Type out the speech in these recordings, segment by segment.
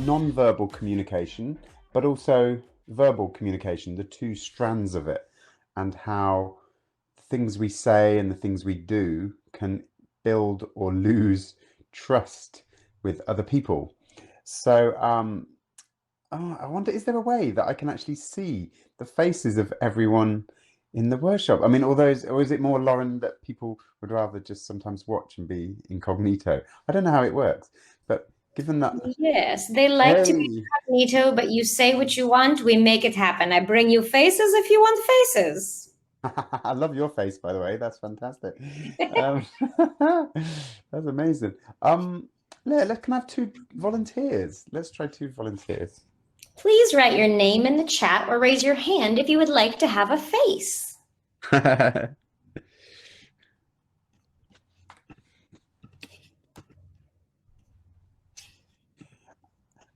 Non-verbal communication, but also verbal communication, the two strands of it, and how things we say and the things we do can build or lose trust with other people. So I wonder, is there a way that I can actually see the faces of everyone in the workshop? I mean, or is it more, Lauren, that people would rather just sometimes watch and be incognito? I don't know how it works, but given that, Yes, they like to be hey, incognito, but you say what you want, we make it happen. I bring you faces if you want faces. I love your face, by the way. That's fantastic. Um, that's amazing. Can I have two volunteers? Let's try two volunteers. Please write your name in the chat or raise your hand if you would like to have a face.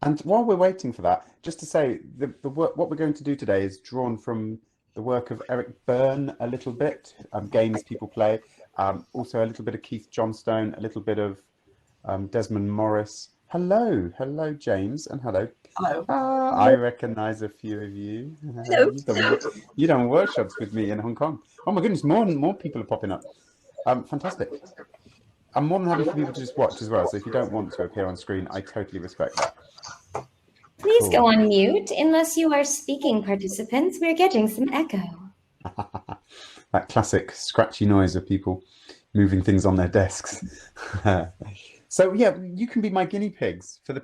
And while we're waiting for that, just to say, the work, what we're going to do today is drawn from the work of Eric Byrne a little bit, games people play, also a little bit of Keith Johnstone, a little bit of Desmond Morris. Hello, James, and hello. Hello. I recognize a few of you. Hello. You've done workshops with me in Hong Kong. Oh my goodness, more people are popping up. Fantastic. I'm more than happy for people to just watch as well. So if you don't want to appear on screen, I totally respect that. Please go on mute unless you are speaking, participants. We're getting some echo. That classic scratchy noise of people moving things on their desks. So yeah, you can be my guinea pigs for the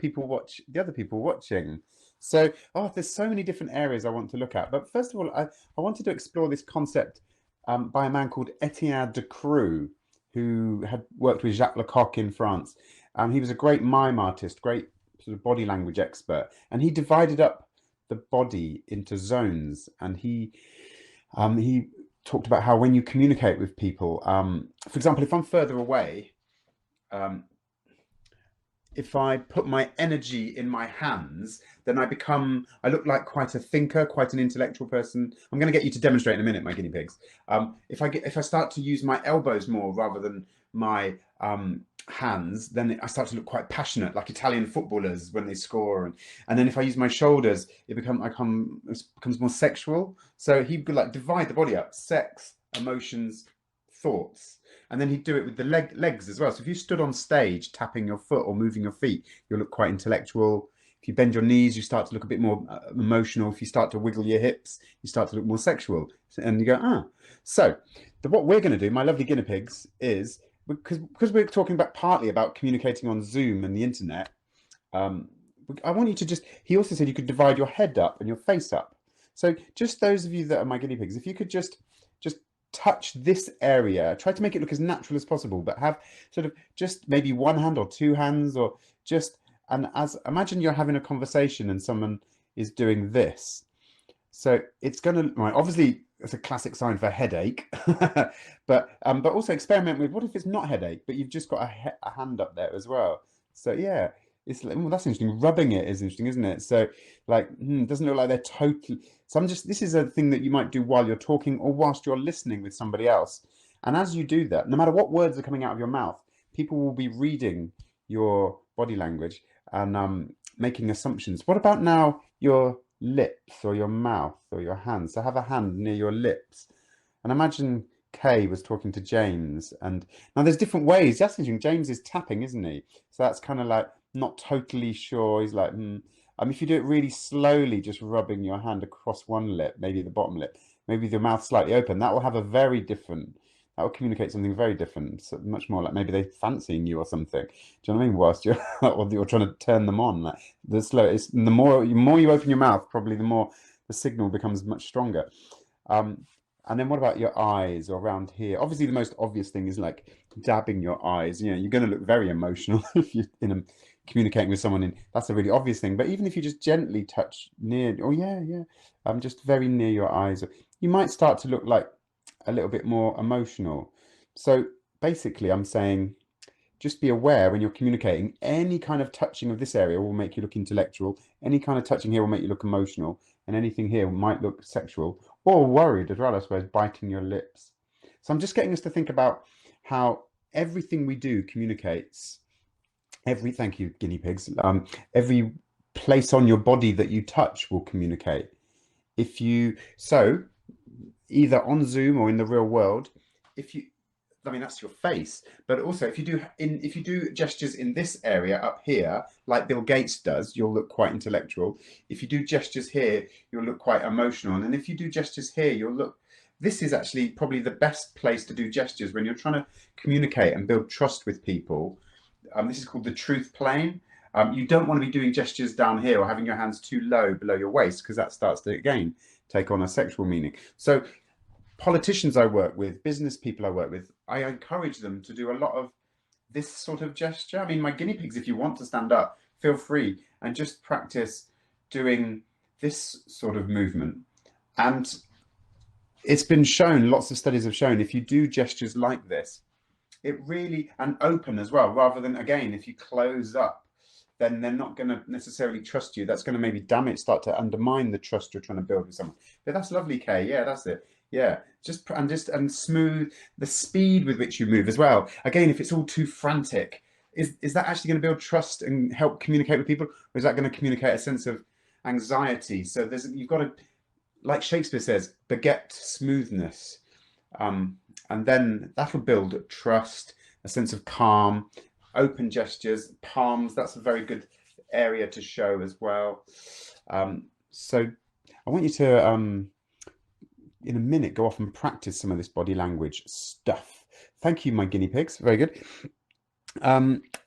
other people watching. So, there's so many different areas I want to look at. But first of all, I wanted to explore this concept by a man called Etienne Decroux, who had worked with Jacques Lecoq in France. He was a great mime artist, great sort of body language expert, and he divided up the body into zones. And he talked about how when you communicate with people, for example, if I'm further away, if I put my energy in my hands, then I look like quite a thinker, quite an intellectual person. I'm going to get you to demonstrate in a minute, my guinea pigs. If I start to use my elbows more rather than my hands, then I start to look quite passionate, like Italian footballers when they score. And then if I use my shoulders, it becomes more sexual. So he would like divide the body up: sex, emotions, thoughts. And then he'd do it with the legs as well. So if you stood on stage tapping your foot or moving your feet, you'll look quite intellectual. If you bend your knees, you start to look a bit more emotional. If you start to wiggle your hips, you start to look more sexual. And you go, So what we're going to do, my lovely guinea pigs, is because we're talking partly about communicating on Zoom and the internet. I want you to he also said you could divide your head up and your face up. So just those of you that are my guinea pigs, if you could just touch this area, try to make it look as natural as possible, but have sort of just maybe one hand or two hands, or imagine you're having a conversation and someone is doing this. So it's going to, obviously it's a classic sign for headache, but also experiment with, what if it's not headache, but you've just got a hand up there as well. So yeah, it's like, that's interesting. Rubbing it is interesting, isn't it? So like, doesn't look like they're totally. So this is a thing that you might do while you're talking or whilst you're listening with somebody else. And as you do that, no matter what words are coming out of your mouth, people will be reading your body language and making assumptions. What about now your lips or your mouth or your hands? So have a hand near your lips. And imagine Kay was talking to James. And now there's different ways. That's interesting. James is tapping, isn't he? So that's kind of like not totally sure. He's like, if you do it really slowly, just rubbing your hand across one lip, maybe the bottom lip, maybe the mouth slightly open, that will have that will communicate something very different. So much more like maybe they're fancying you or something. Do you know what I mean? Whilst you're trying to turn them on. Like the more you open your mouth, probably the more the signal becomes much stronger. And then what about your eyes or around here? Obviously, the most obvious thing is like dabbing your eyes. You know, you're going to look very emotional if you're communicating with someone. That's a really obvious thing. But even if you just gently touch near, oh yeah, yeah, just very near your eyes, you might start to look like a little bit more emotional. So basically, I'm saying just be aware when you're communicating, any kind of touching of this area will make you look intellectual. Any kind of touching here will make you look emotional. And anything here might look sexual or worried as well, I suppose, biting your lips. So I'm just getting us to think about how everything we do communicates. Thank you, guinea pigs. Every place on your body that you touch will communicate. So either on Zoom or in the real world, if you I mean, that's your face, but also if you do gestures in this area up here, like Bill Gates does, you'll look quite intellectual. If you do gestures here, you'll look quite emotional. And if you do gestures here, you'll look. This is actually probably the best place to do gestures when you're trying to communicate and build trust with people. This is called the truth plane. You don't want to be doing gestures down here or having your hands too low below your waist, because that starts to, again, take on a sexual meaning. So politicians I work with, business people I work with, I encourage them to do a lot of this sort of gesture. I mean, my guinea pigs, if you want to stand up, feel free and just practice doing this sort of movement. And it's been shown, lots of studies have shown, if you do gestures like this, it really, and open as well, rather than, again, if you close up, then they're not going to necessarily trust you. That's going to maybe start to undermine the trust you're trying to build with someone. But that's lovely, Kay. Yeah, that's it. Yeah, just smooth the speed with which you move as well. Again, if it's all too frantic, is that actually going to build trust and help communicate with people, or is that going to communicate a sense of anxiety? So you've got to, like Shakespeare says, beget smoothness, and then that'll build trust, a sense of calm. Open gestures, palms, that's a very good area to show as well. So I want you to, in a minute, go off and practice some of this body language stuff. Thank you, my guinea pigs. Very good.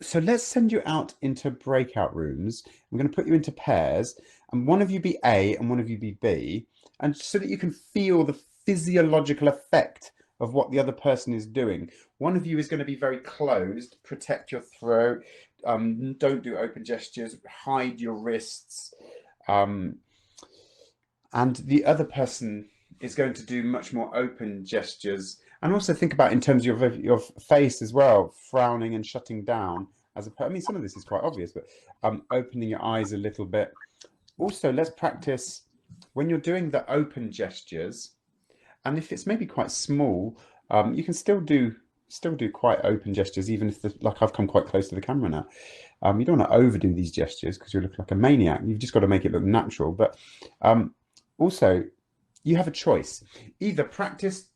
So let's send you out into breakout rooms. I'm going to put you into pairs, and one of you be A and one of you be B, and so that you can feel the physiological effect of what the other person is doing. One of you is going to be very closed, protect your throat, don't do open gestures, hide your wrists, and the other person is going to do much more open gestures. And also think about in terms of your face as well, frowning and shutting down. I mean, some of this is quite obvious, but opening your eyes a little bit. Also, let's practice when you're doing the open gestures. And if it's maybe quite small, you can still do quite open gestures, even if like I've come quite close to the camera now. You don't want to overdo these gestures because you look like a maniac. You've just got to make it look natural. But also, you have a choice. Either practice,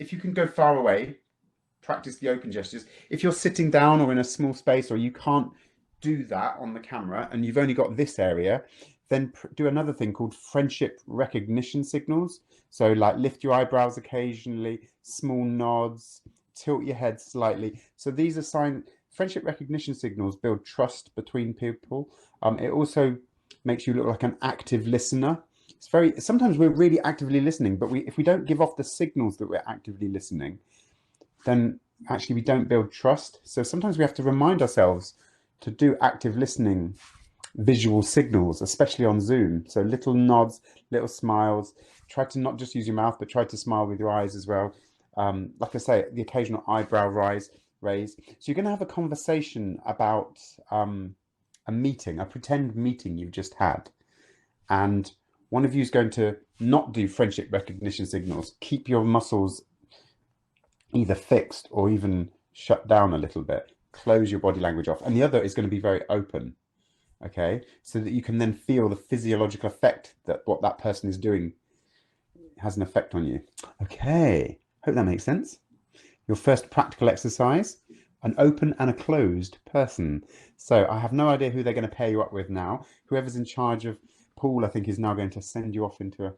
if you can go far away, practice the open gestures. If you're sitting down or in a small space, or you can't do that on the camera and you've only got this area, then do another thing called friendship recognition signals. So like lift your eyebrows occasionally, small nods, tilt your head slightly. So these are friendship recognition signals build trust between people. It also makes you look like an active listener. Sometimes we're really actively listening, but if we don't give off the signals that we're actively listening, then actually we don't build trust. So sometimes we have to remind ourselves to do active listening visual signals, especially on Zoom. So little nods, little smiles. Try to not just use your mouth, but try to smile with your eyes as well. Like I say, the occasional eyebrow raise. So you're going to have a conversation about a meeting, a pretend meeting you've just had. And one of you is going to not do friendship recognition signals. Keep your muscles either fixed or even shut down a little bit. Close your body language off. And the other is going to be very open. Okay, so that you can then feel the physiological effect that what that person is doing has an effect on you. Okay, hope that makes sense. Your first practical exercise, an open and a closed person. So I have no idea who they're going to pair you up with now. Whoever's in charge of Paul, I think, is now going to send you off into a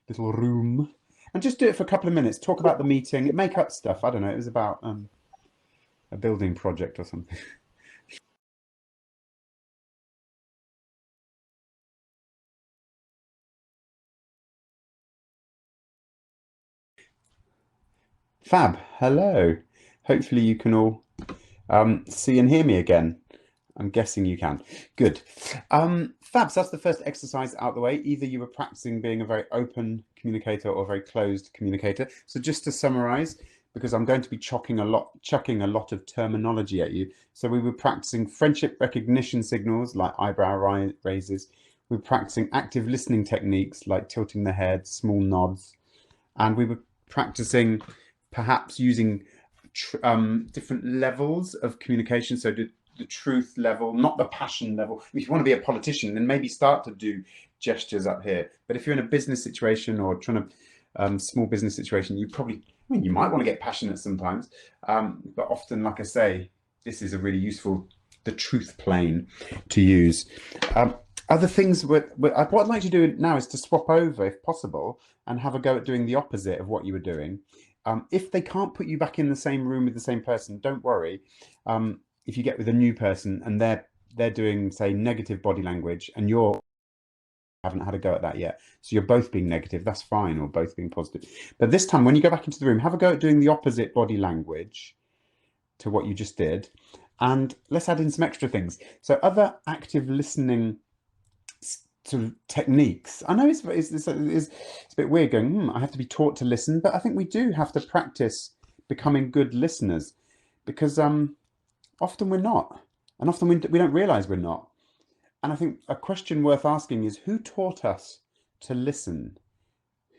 little room and just do it for a couple of minutes. Talk about the meeting, make up stuff. I don't know, it was about a building project or something. Fab, hello. Hopefully you can all see and hear me again. I'm guessing you can. Good. Fab, so that's the first exercise out the way. Either you were practicing being a very open communicator or a very closed communicator. So just to summarize, because I'm going to be chucking a lot of terminology at you. So we were practicing friendship recognition signals like eyebrow raises. We were practicing active listening techniques like tilting the head, small nods. And we were practicing perhaps using different levels of communication. So the truth level, not the passion level. If you want to be a politician, then maybe start to do gestures up here. But if you're in a business situation or trying to small business situation, you might want to get passionate sometimes. But often, like I say, this is a really useful, the truth plane to use. Other things, what I'd like to do now is to swap over, if possible, and have a go at doing the opposite of what you were doing. If they can't put you back in the same room with the same person, don't worry. If you get with a new person and they're doing, say, negative body language and you haven't had a go at that yet, so you're both being negative, that's fine, or both being positive. But this time, when you go back into the room, have a go at doing the opposite body language to what you just did. And let's add in some extra things. So other active listening sort of techniques. I know it's a bit weird going, I have to be taught to listen, but I think we do have to practice becoming good listeners, because often we're not, and often we don't realize we're not. And I think a question worth asking is, who taught us to listen?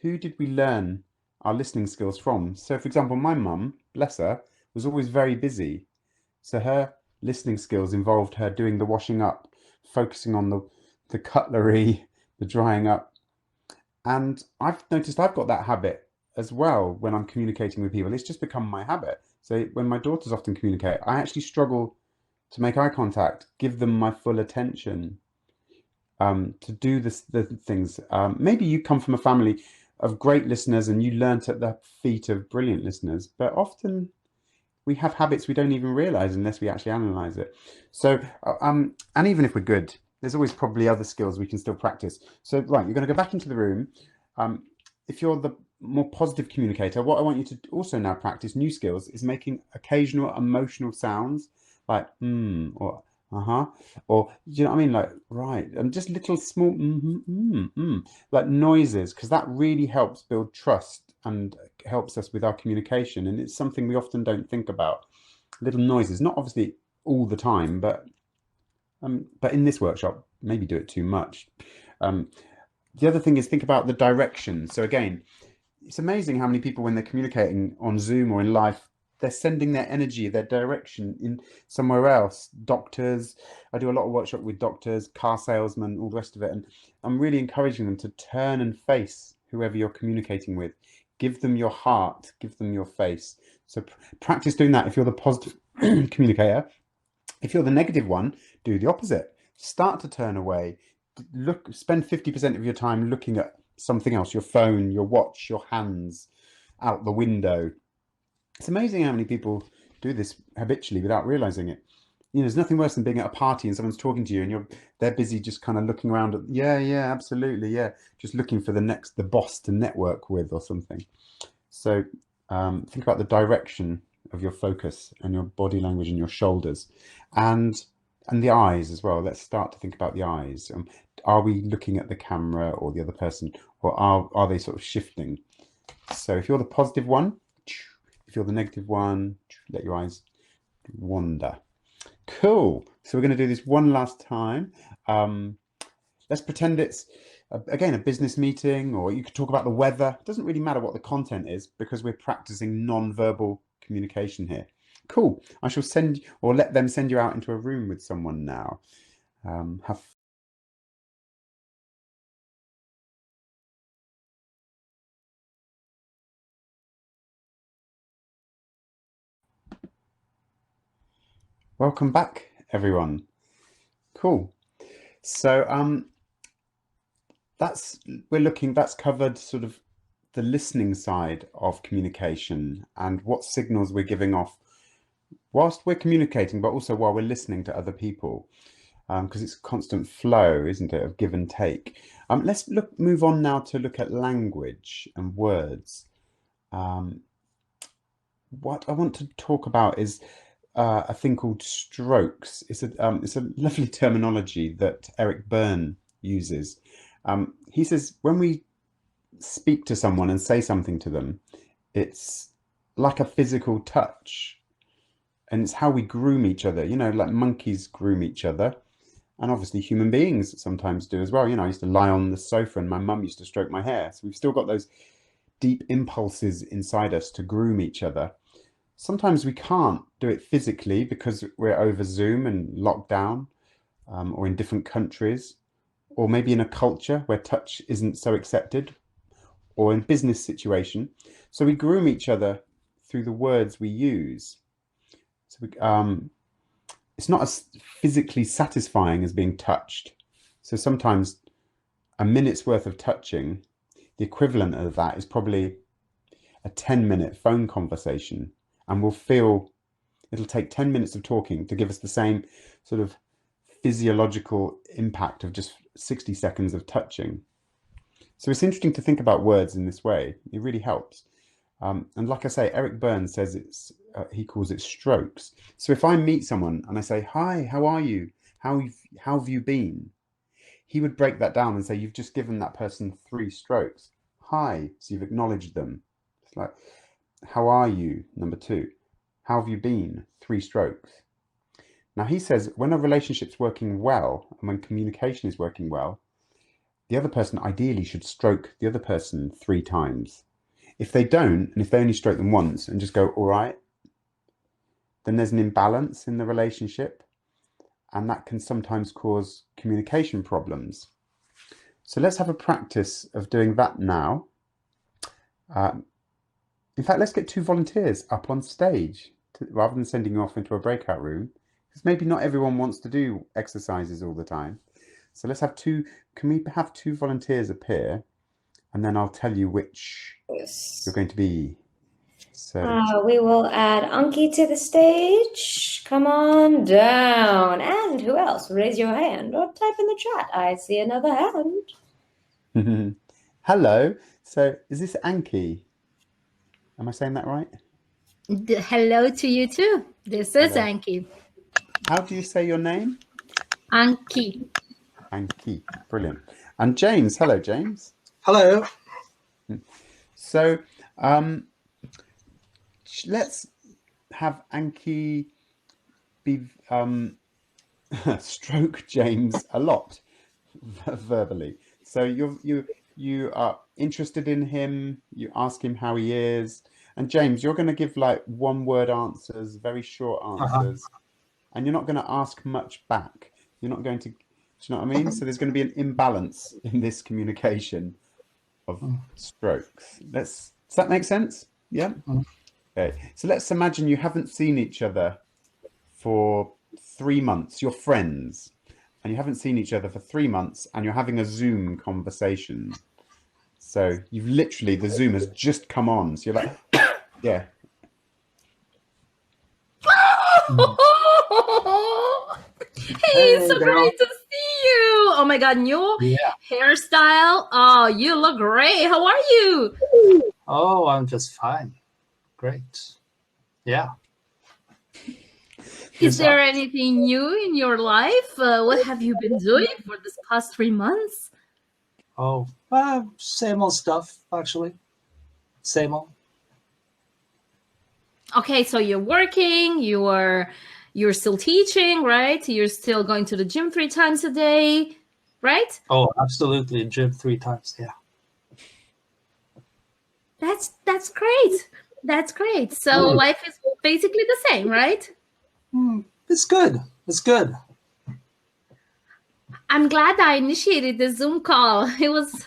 Who did we learn our listening skills from? So for example, my mum, bless her, was always very busy. So her listening skills involved her doing the washing up, focusing on the cutlery, the drying up. And I've noticed I've got that habit as well when I'm communicating with people. It's just become my habit. So when my daughters often communicate, I actually struggle to make eye contact, give them my full attention, to do the things. Maybe you come from a family of great listeners and you learnt at the feet of brilliant listeners, but often we have habits we don't even realize unless we actually analyze it. So, and even if we're good, there's always probably other skills we can still practice. So, right, you're going to go back into the room. If you're the more positive communicator, what I want you to also now practice, new skills, is making occasional emotional sounds like or or you know what I mean, like right, and just little small like noises, because that really helps build trust and helps us with our communication, and it's something we often don't think about. Little noises, not obviously all the time, but in this workshop, maybe do it too much. The other thing is think about the direction. So again, it's amazing how many people, when they're communicating on Zoom or in live, they're sending their energy, their direction in somewhere else. Doctors, I do a lot of workshop with doctors, car salesmen, all the rest of it. And I'm really encouraging them to turn and face whoever you're communicating with. Give them your heart, give them your face. So practice doing that if you're the positive communicator. If you're the negative one, do the opposite. Start to turn away. Spend 50% of your time looking at something else, your phone, your watch, your hands, out the window. It's amazing how many people do this habitually without realizing it. You know, there's nothing worse than being at a party and someone's talking to you and they're busy just kind of looking around at, yeah, absolutely, yeah, just looking for the boss to network with or something. So think about the direction of your focus and your body language and your shoulders, and the eyes as well. Let's start to think about the eyes. Are we looking at the camera or the other person, or are they sort of shifting? So if you're the positive one, if you're the negative one, let your eyes wander. Cool. So we're going to do this one last time. Let's pretend it's again a business meeting, or you could talk about the weather. It doesn't really matter what the content is, because we're practicing non-verbal communication here. Cool. I shall send, or let them send you out into a room with someone now. Have welcome back, everyone. Cool. So that's covered sort of the listening side of communication and what signals we're giving off whilst we're communicating, but also while we're listening to other people, because it's a constant flow, isn't it, of give and take. Let's move on now to look at language and words. what I want to talk about is a thing called strokes. It's a lovely terminology that Eric Byrne uses. He says when we speak to someone and say something to them, it's like a physical touch, and it's how we groom each other. You know, like monkeys groom each other, and obviously human beings sometimes do as well. You know, I used to lie on the sofa and my mum used to stroke my hair. So we've still got those deep impulses inside us to groom each other. Sometimes we can't do it physically because we're over Zoom and locked down, or in different countries, or maybe in a culture where touch isn't so accepted, or in business situation. So we groom each other through the words we use. So it's not as physically satisfying as being touched. So sometimes a minute's worth of touching, the equivalent of that is probably a 10-minute phone conversation, and we'll feel it'll take 10 minutes of talking to give us the same sort of physiological impact of just 60 seconds of touching. So it's interesting to think about words in this way. It really helps. And like I say, Eric Byrne says he calls it strokes. So if I meet someone and I say, "Hi, how are you? How have you been?" He would break that down and say, "You've just given that person 3 strokes. Hi, so you've acknowledged them. It's like, how are you? Number 2. How have you been? 3 strokes." Now he says when a relationship's working well and when communication is working well, the other person ideally should stroke the other person 3 times. If they don't, and if they only stroke them once and just go, "All right," then there's an imbalance in the relationship, and that can sometimes cause communication problems. So let's have a practice of doing that now. In fact, let's get 2 volunteers up on stage rather than sending you off into a breakout room, because maybe not everyone wants to do exercises all the time. So let's have 2. Can we have 2 volunteers appear, and then I'll tell you which you're going to be. So we will add Anki to the stage. Come on down. And who else? Raise your hand or type in the chat. I see another hand. hello. So is this Anki? Am I saying that right? Hello to you too. This is Anki. How do you say your name? Anki. Anki. Brilliant. And James. Hello, James. Hello. So let's have Anki be stroke James a lot verbally. So you are interested in him, you ask him how he is, and James, you're going to give like 1-word answers, very short answers, and you're not going to ask much back. You're not going to, do you know what I mean? So there's going to be an imbalance in this communication of strokes. Does that make sense? Yeah. Okay. So let's imagine you haven't seen each other for 3 months. You're friends, and you haven't seen each other for 3 months, and you're having a Zoom conversation. So you've literally, the Zoom has just come on. So you're like, yeah. Hey, so great to see you. Oh my God, new hairstyle. Oh, you look great. How are you? Oh, I'm just fine. Great. Yeah. Is there anything new in your life? What have you been doing for this past 3 months? Oh, same old stuff, actually. Same old. Okay, so you're working, you're still teaching, right? You're still going to the gym 3 times a day, right? Oh, absolutely. Gym 3 times, yeah. That's great. That's great. So life is basically the same, right? It's good. It's good. I'm glad I initiated the Zoom call. It was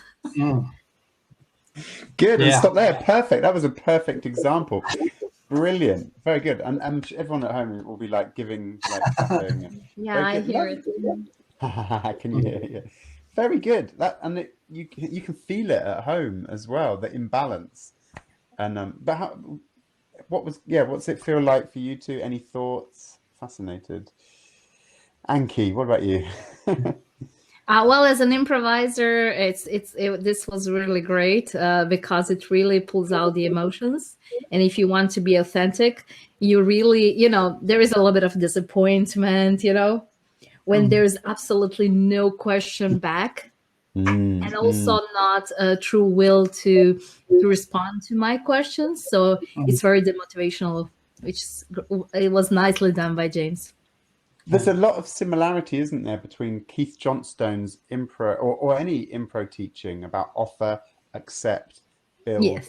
good. And stop there. Perfect. That was a perfect example. Brilliant. Very good. And everyone at home will be like giving, like clapping. And yeah, I hear it. Can you hear it? Very good. You can feel it at home as well, the imbalance. And but what's it feel like for you two? Any thoughts? Fascinated. Anki, what about you? Well, as an improviser, this was really great because it really pulls out the emotions. And if you want to be authentic, you really, there is a little bit of disappointment, when there's absolutely no question back, and also not a true will to respond to my questions. So it's very demotivational, it was nicely done by James. There's a lot of similarity, isn't there, between Keith Johnstone's improv or any improv teaching about offer, accept, build, Yes.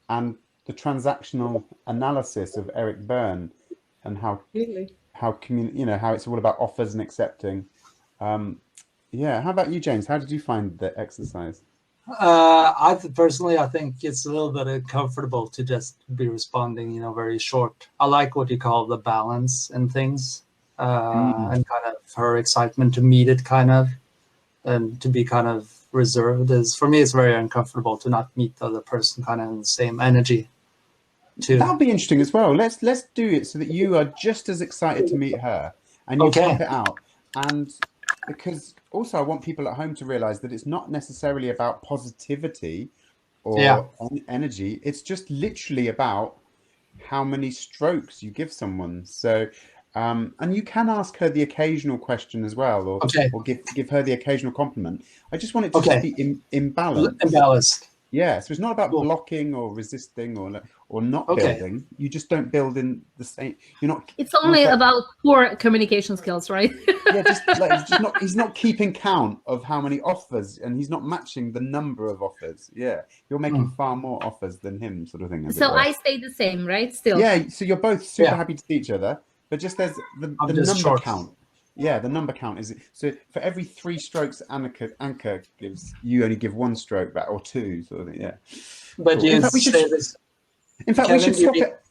and the transactional analysis of Eric Byrne, and how it's all about offers and accepting. Yeah. How about you, James? How did you find the exercise? Personally, I think it's a little bit uncomfortable to just be responding, very short. I like what you call the balance in things. And kind of her excitement to meet it, kind of, and to be kind of reserved is, for me, it's very uncomfortable to not meet the other person kind of in the same energy too. That'll be interesting as well. Let's do it so that you are just as excited to meet her, and you pop it out. And because also I want people at home to realize that it's not necessarily about positivity or energy. It's just literally about how many strokes you give someone. So and you can ask her the occasional question as well, or give her the occasional compliment. I just want it to just be imbalanced. Yeah, so it's not about blocking or resisting or not building. You just don't build in the same. You're not. It's only about poor communication skills, right? Yeah, he's not keeping count of how many offers, and he's not matching the number of offers. Yeah, you're making far more offers than him, sort of thing. So I stay the same, right? Still. Yeah, so you're both super happy to see each other. But just there's the number count. Yeah, the number count is so for every 3 strokes Anka gives, you only give 1 stroke back or 2, sort of thing. Yeah. But cool. In fact, we should swap it.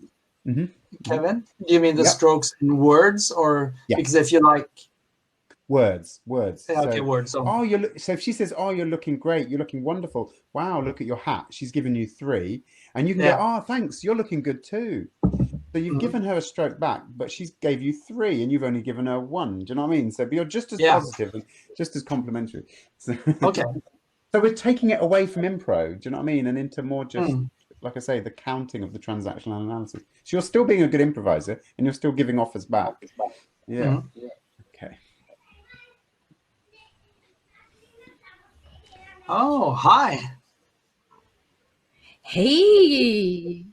Kevin, do you mean the strokes in words, or because if you like words? Okay, words. So if she says, "Oh, you're looking great. You're looking wonderful. Wow, look at your hat." She's given you 3, and you can go, "Oh, thanks. You're looking good too." So you've given her a stroke back, but she's gave you 3, and you've only given her 1. Do you know what I mean? So you're just as positive and just as complimentary. So, so we're taking it away from improv. Do you know what I mean? And into more just, like I say, the counting of the transactional analysis. So you're still being a good improviser, and you're still giving offers back. Yeah. Okay. Oh, hi. Hey.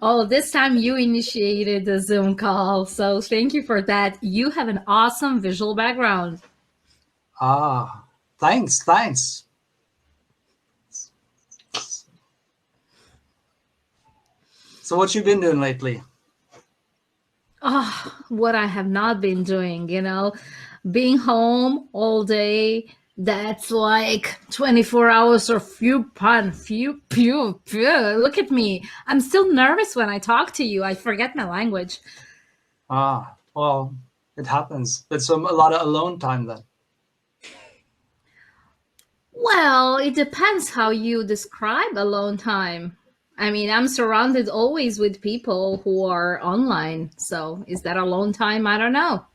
Oh, this time you initiated the Zoom call, so thank you for that. You have an awesome visual background. Thanks. So what you been doing lately? What I have not been doing, being home all day. That's like 24 hours or few. Look at me. I'm still nervous when I talk to you. I forget my language. Well, it happens. It's a lot of alone time then. Well, it depends how you describe alone time. I mean, I'm surrounded always with people who are online. So is that alone time? I don't know.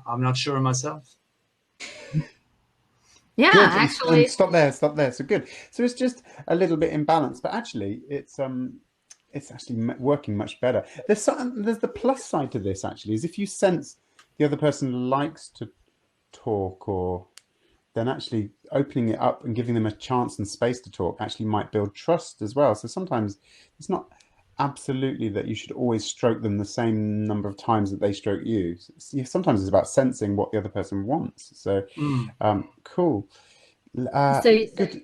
I'm not sure myself. Yeah, good. actually. Stop there. So good. So it's just a little bit imbalanced, but actually it's actually working much better. There's the plus side to this actually, is if you sense the other person likes to talk, or then actually opening it up and giving them a chance and space to talk actually might build trust as well. So sometimes it's not absolutely that you should always stroke them the same number of times that they stroke you. Sometimes it's about sensing what the other person wants. So cool. Good.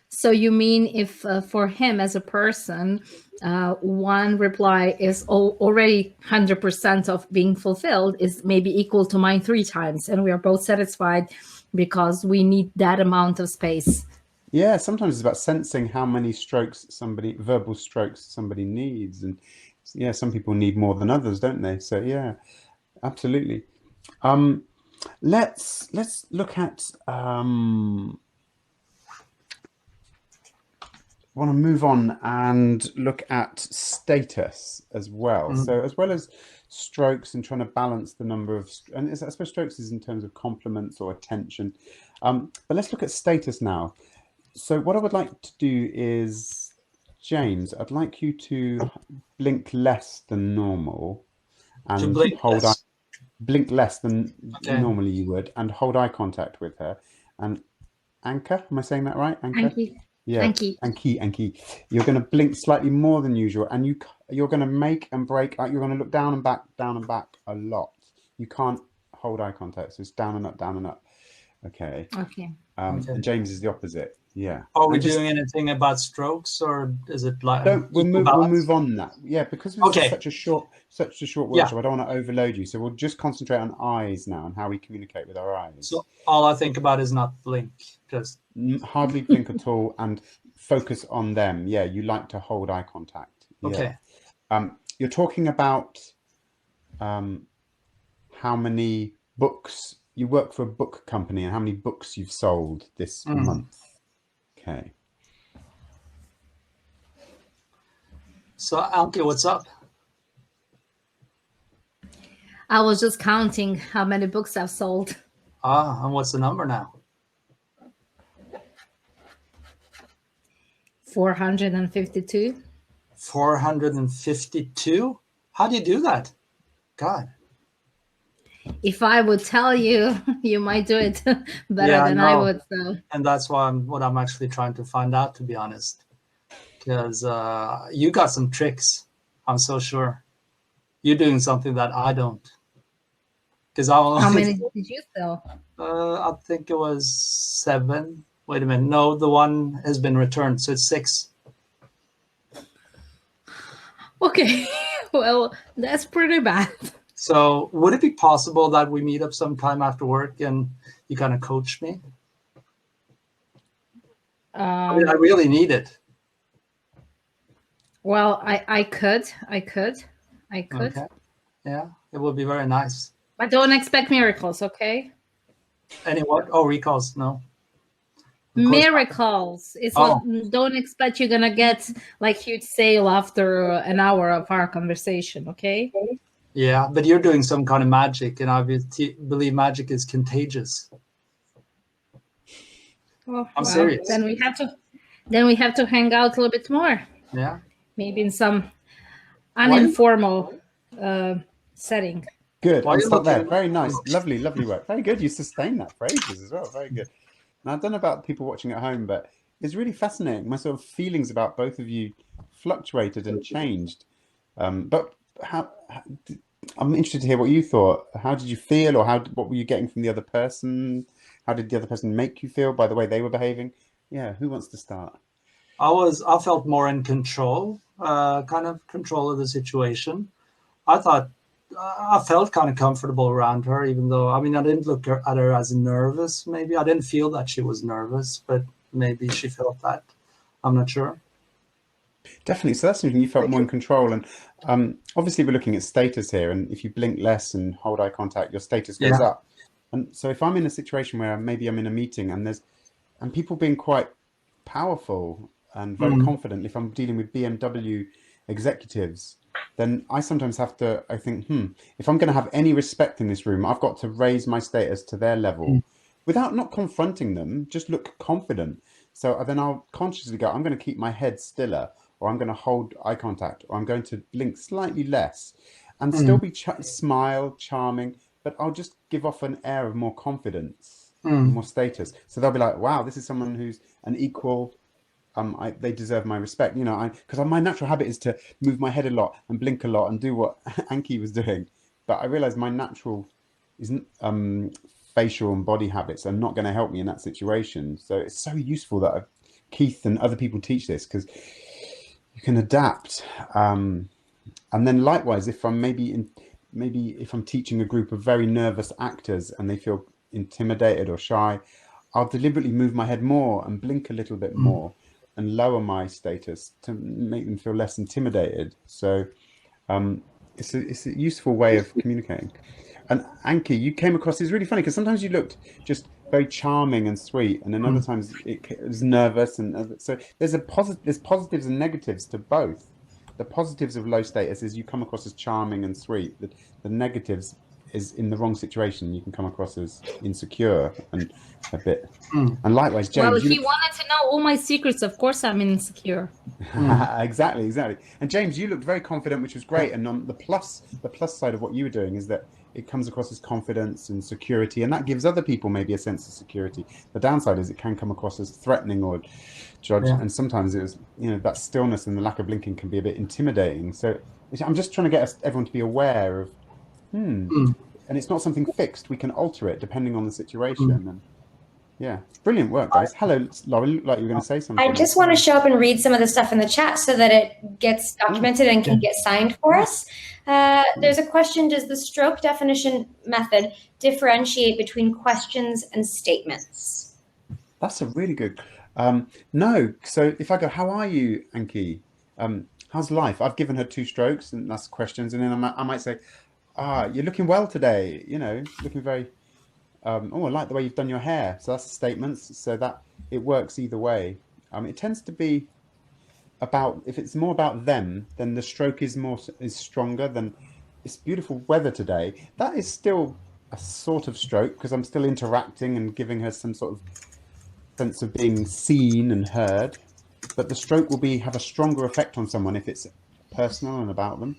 So you mean if for him as a person, one reply is already 100% of being fulfilled is maybe equal to mine 3 times, and we are both satisfied because we need that amount of space. Yeah, sometimes it's about sensing how many verbal strokes somebody needs. And yeah, some people need more than others, don't they? So yeah, absolutely. Let's look at want to move on and look at status as well. So as well as strokes and trying to balance the number of, and I suppose strokes is in terms of compliments or attention. But let's look at status now. So what I would like to do is, James, I'd like you to blink less than normal and blink less than normally you would, and hold eye contact with her. And Anka, am I saying that right? Anka? Yeah, Anki. You're going to blink slightly more than usual, and you're going to make and break. You're going to look down and back a lot. You can't hold eye contact, so it's down and up, down and up. Okay. And James is the opposite. Yeah. Are we doing anything about strokes, or is it like? We'll move on that. Yeah, because it's such a short workshop. I don't want to overload you, so we'll just concentrate on eyes now and how we communicate with our eyes. So all I think about is not blink, just hardly blink at all, and focus on them. Yeah, you like to hold eye contact. Yeah. Okay. You're talking about how many books you work for a book company and how many books you've sold this month. Okay. So Anki, what's up? I was just counting how many books I've sold. And what's the number now? 452. 452? How do you do that? God. If I would tell you, you might do it better than I would. So. And that's what I'm actually trying to find out, to be honest. Because you got some tricks, I'm so sure. You're doing something that I don't. Because how many did you sell? I think it was 7. Wait a minute. No, the one has been returned, so it's 6. Okay. Well, that's pretty bad. So would it be possible that we meet up sometime after work and you kind of coach me? I mean, I really need it. Well, I could. Okay. Yeah, it would be very nice. But don't expect miracles, okay? Any what? Oh, recalls, no. Miracles. It's don't expect you're gonna get like huge sale after an hour of our conversation, okay? Yeah, but you're doing some kind of magic, and I believe magic is contagious. Well, I'm serious. Then we have to hang out a little bit more. Yeah. Maybe in some uninformal setting. Good. I'll stop there. Very nice. Lovely work. Very good. You sustained that for ages as well. Very good. And I don't know about people watching at home, but it's really fascinating. My sort of feelings about both of you fluctuated and changed. But I'm interested to hear what you thought. How did you feel, or what were you getting from the other person? How did the other person make you feel by the way they were behaving? Yeah, who wants to start? I felt more in control, kind of control of the situation. I felt kind of comfortable around her, even though, I mean, I didn't look at her as nervous. Maybe I didn't feel that she was nervous, but maybe she felt that. I'm not sure. Definitely. So that's something you felt more in control. And obviously we're looking at status here. And if you blink less and hold eye contact, your status goes up. And so if I'm in a situation where maybe I'm in a meeting and people being quite powerful and very confident, if I'm dealing with BMW executives, then I sometimes have to, I think, if I'm going to have any respect in this room, I've got to raise my status to their level without not confronting them, just look confident. So then I'll consciously go, I'm going to keep my head stiller, or I'm going to hold eye contact, or I'm going to blink slightly less and still be smile, charming, but I'll just give off an air of more confidence, more status. So they'll be like, wow, this is someone who's an equal. They deserve my respect, because my natural habit is to move my head a lot and blink a lot and do what Anki was doing. But I realized my natural facial and body habits are not going to help me in that situation. So it's so useful that Keith and other people teach this, because you can adapt. And then likewise, if I'm if I'm teaching a group of very nervous actors and they feel intimidated or shy, I'll deliberately move my head more and blink a little bit more and lower my status to make them feel less intimidated. So it's a useful way of communicating. And Anki, you came across, it's really funny because sometimes you looked just very charming and sweet, and then other times it's nervous, and so there's positives and negatives to both. The positives of low status is you come across as charming and sweet. The negatives is in the wrong situation, you can come across as insecure and a bit. And likewise, James. Well, if you wanted to know all my secrets, of course I'm insecure. Exactly. And James, you looked very confident, which was great. And on the plus side of what you were doing is that it comes across as confidence and security, and that gives other people maybe a sense of security. The downside is it can come across as threatening or judge, and sometimes it was, that stillness and the lack of blinking can be a bit intimidating. So I'm just trying to get everyone to be aware of, and it's not something fixed. We can alter it depending on the situation. And yeah, brilliant work, guys. Hello, Laura, looked like you were going to say something. I just want to show up and read some of the stuff in the chat so that it gets documented and can get signed for us. There's a question: does the stroke definition method differentiate between questions and statements? That's a really good. No. So if I go, how are you, Anki? How's life? I've given her 2 strokes, and that's questions. And then I might say, you're looking well today. Looking very. I like the way you've done your hair. So that's statements. So that it works either way. It tends to be about, if it's more about them, then the stroke is stronger than it's beautiful weather today. That is still a sort of stroke because I'm still interacting and giving her some sort of sense of being seen and heard. But the stroke will have a stronger effect on someone if it's personal and about them.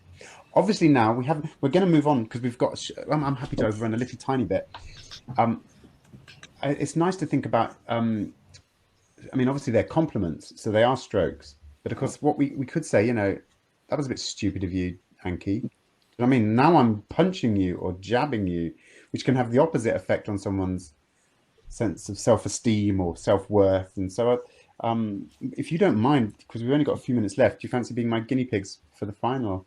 Obviously now we're going to move on because we've got, I'm happy to overrun a little tiny bit. It's nice to think about, obviously they're compliments, so they are strokes. But of course, what we could say, that was a bit stupid of you, Anki. Now I'm punching you or jabbing you, which can have the opposite effect on someone's sense of self-esteem or self-worth. And so if you don't mind, because we've only got a few minutes left, do you fancy being my guinea pigs for the final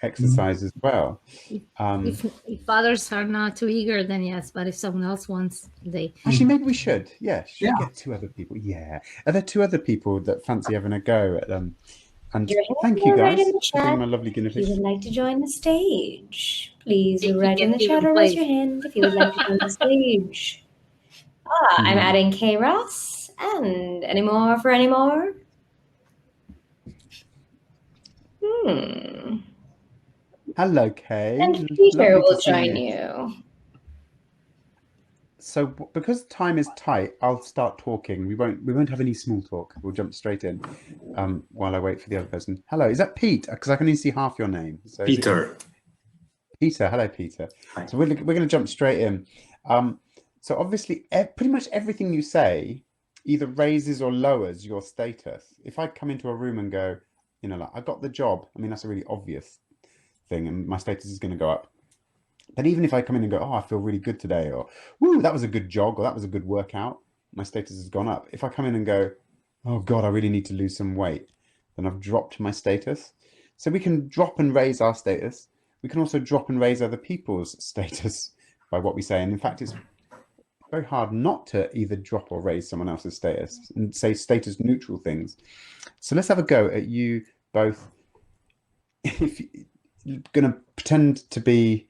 exercise as well? If others are not too eager, then yes, but if someone else wants, they actually maybe we should get 2 other people. Are there 2 other people that fancy having a go at them? And thank you guys for being my lovely guinea pigs. If you would like to join the stage, please write in the chat or raise your hand if you would like to join the stage. I'm adding K Ross, and any more for any more? Hello, Kay. And Peter will join you. So because time is tight, I'll start talking. We won't have any small talk. We'll jump straight in while I wait for the other person. Hello, is that Pete? Because I can only see half your name. So Peter. Peter, hello, Peter. Hi. So we're going to jump straight in. So obviously, pretty much everything you say either raises or lowers your status. If I come into a room and go, I got the job, that's a really obvious thing, and my status is going to go up. But even if I come in and go, I feel really good today, or woo, that was a good jog, or that was a good workout, my status has gone up. If I come in and go, oh God, I really need to lose some weight, then I've dropped my status. So we can drop and raise our status. We can also drop and raise other people's status by what we say. And in fact, it's very hard not to either drop or raise someone else's status and say status neutral things. So let's have a go at you both. If you're going to pretend to be,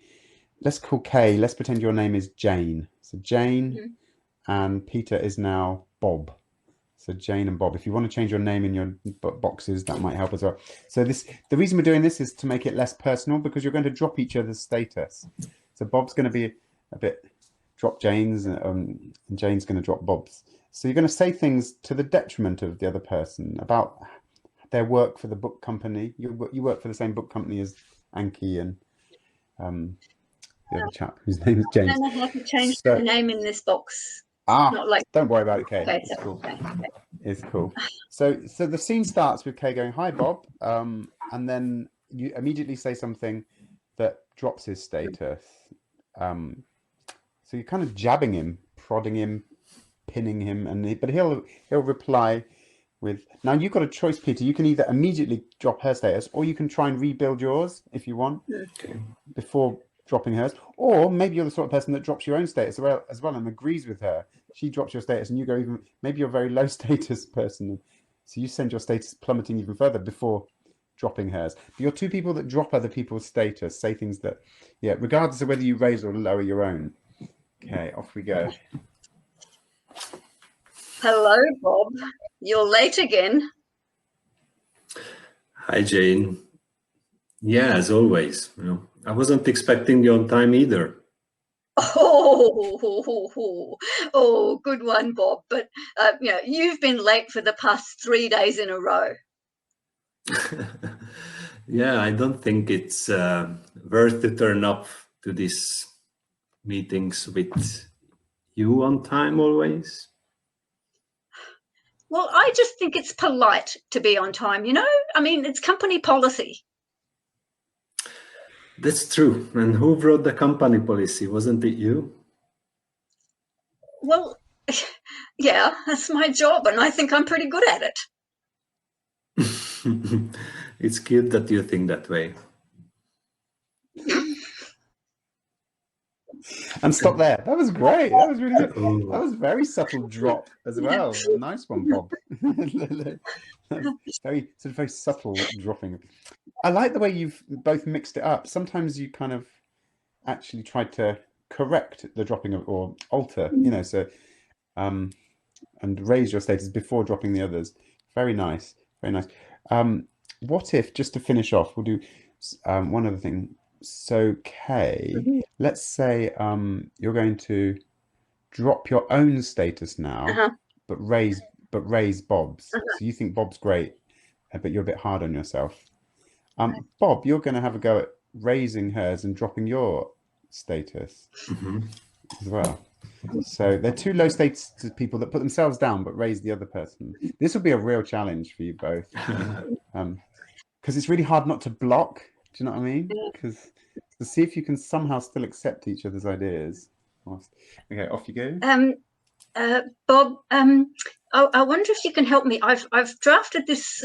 let's call Kay, let's pretend your name is Jane. So Jane and Peter is now Bob. So Jane and Bob, if you want to change your name in your boxes, that might help as well. So the reason we're doing this is to make it less personal, because you're going to drop each other's status. So Bob's going to be a bit drop Jane's, and Jane's going to drop Bob's. So you're going to say things to the detriment of the other person about their work for the book company. You work for the same book company as Anki and the other chap whose name is James. I don't know how to change the name in this box. Not like, don't worry about it, Kay. Okay, it's cool. Okay. It's cool. So the scene starts with Kay going, "Hi, Bob," and then you immediately say something that drops his status. So you're kind of jabbing him, prodding him, pinning him, but he'll reply with. Now you've got a choice, Peter. You can either immediately drop her status, or you can try and rebuild yours if you want before dropping hers. Or maybe you're the sort of person that drops your own status as well and agrees with her. She drops your status, and you go maybe you're a very low status person, so you send your status plummeting even further before dropping hers. But you're 2 people that drop other people's status, say things that, regardless of whether you raise or lower your own. Okay, off we go. Hello, Bob. You're late again. Hi, Jane. Yeah, as always. I wasn't expecting you on time either. Oh, good one, Bob. But you've been late for the past 3 days in a row. Yeah, I don't think it's worth to turn up to these meetings with you on time always. Well, I just think it's polite to be on time, I mean, it's company policy. That's true. And who wrote the company policy? Wasn't it you? Well, yeah, that's my job, and I think I'm pretty good at it. It's cute that you think that way. And stop there. That was great. That was really good. That was a very subtle drop as well. Nice one, Bob. very subtle dropping. I like the way you've both mixed it up. Sometimes you kind of actually tried to correct the dropping or alter, so and raise your status before dropping the others. Very nice. Very nice. What if, just to finish off, we'll do one other thing. So, Kay, let's say you're going to drop your own status now, but raise Bob's. So you think Bob's great, but you're a bit hard on yourself. Bob, you're going to have a go at raising hers and dropping your status as well. So they're two low status people that put themselves down but raise the other person. This will be a real challenge for you both, because it's really hard not to block. Do you know what I mean? Because to see if you can somehow still accept each other's ideas. Okay, off you go. Bob, I wonder if you can help me. I've drafted this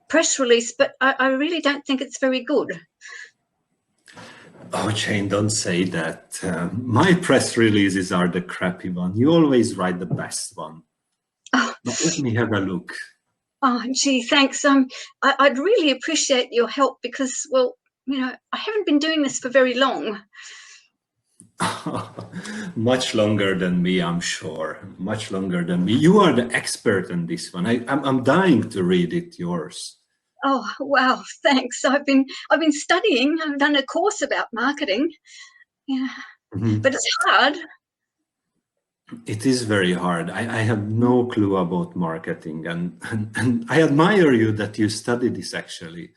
press release, but I really don't think it's very good. Oh, Jane, don't say that. My press releases are the crappy one. You always write the best one. Now, let me have a look. Oh, gee, thanks. I'd really appreciate your help because, well, I haven't been doing this for very long. Much longer than me, I'm sure. Much longer than me. You are the expert in this one. I'm dying to read it, yours. Oh, wow, thanks. I've been studying. I've done a course about marketing. Yeah, but it's hard. It is very hard. I have no clue about marketing, and I admire you that you study this actually.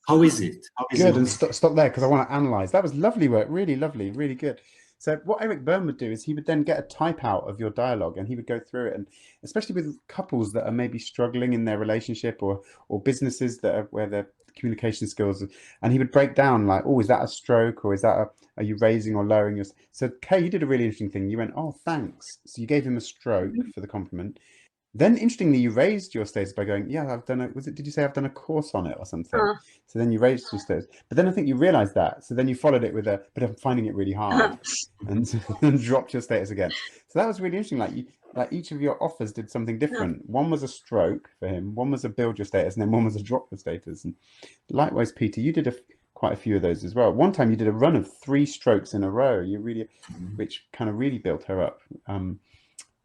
How is it? Good, and stop there because I want to analyze. That was lovely work, really lovely, really good. So what Eric Byrne would do is he would then get a type out of your dialogue and he would go through it, and especially with couples that are maybe struggling in their relationship or businesses that are where their communication skills, and he would break down like, oh, is that a stroke, or is that are you raising or lowering your? So Kay, you did a really interesting thing. You went, oh, thanks. So you gave him a stroke for the compliment. Then, interestingly, you raised your status by going, yeah, I've done it. Did you say I've done a course on it or something? So then you raised your status. But then I think you realized that. So then you followed it with but I'm finding it really hard. And then dropped your status again. So that was really interesting. Like each of your offers did something different. One was a stroke for him. One was a build your status. And then one was a drop your status. And likewise, Peter, you did quite a few of those as well. One time you did a run of 3 strokes in a row. Which kind of really built her up.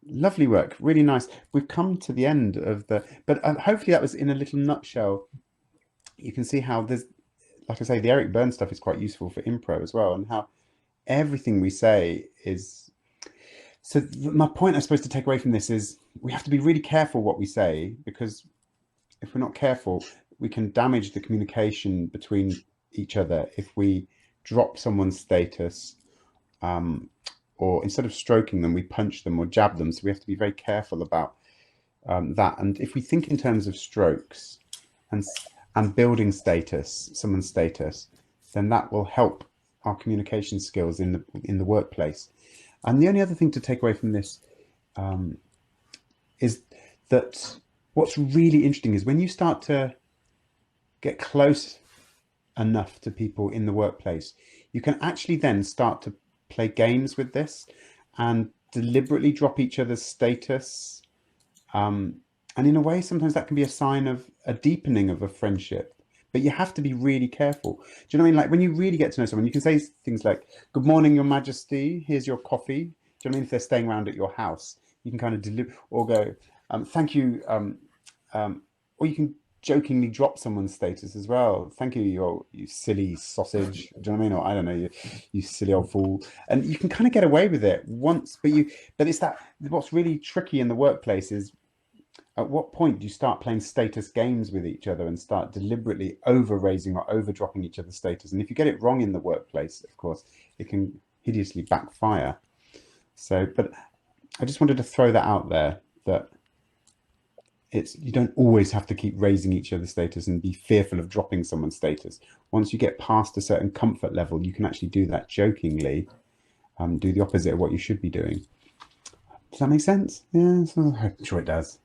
Lovely work, really nice. We've come to the end of but hopefully that was in a little nutshell. You can see how there's, like I say, the Eric Byrne stuff is quite useful for improv as well, and how everything we say is. So my point I suppose to take away from this is we have to be really careful what we say, because if we're not careful, we can damage the communication between each other if we drop someone's status. Or instead of stroking them, we punch them or jab them. So we have to be very careful about that. And if we think in terms of strokes and building someone's status, then that will help our communication skills in the workplace. And the only other thing to take away from this is that what's really interesting is when you start to get close enough to people in the workplace, you can actually then start to play games with this and deliberately drop each other's status, and in a way sometimes that can be a sign of a deepening of a friendship, but you have to be really careful. Do you know what I mean? Like when you really get to know someone, you can say things like, good morning, your majesty, here's your coffee. Do you know what I mean? If they're staying around at your house, You can kind of deliver or go, thank you, or you can jokingly drop someone's status as well. Thank you, you silly sausage. Do you know what I mean? Or I don't know, you silly old fool. And you can kind of get away with it once, but it's that what's really tricky in the workplace is at what point do you start playing status games with each other and start deliberately over raising or over dropping each other's status? And if you get it wrong in the workplace, of course, it can hideously backfire. So, but I just wanted to throw that out there, that you don't always have to keep raising each other's status and be fearful of dropping someone's status. Once you get past a certain comfort level, you can actually do that jokingly, do the opposite of what you should be doing. Does that make sense? Yeah, I'm sure it does.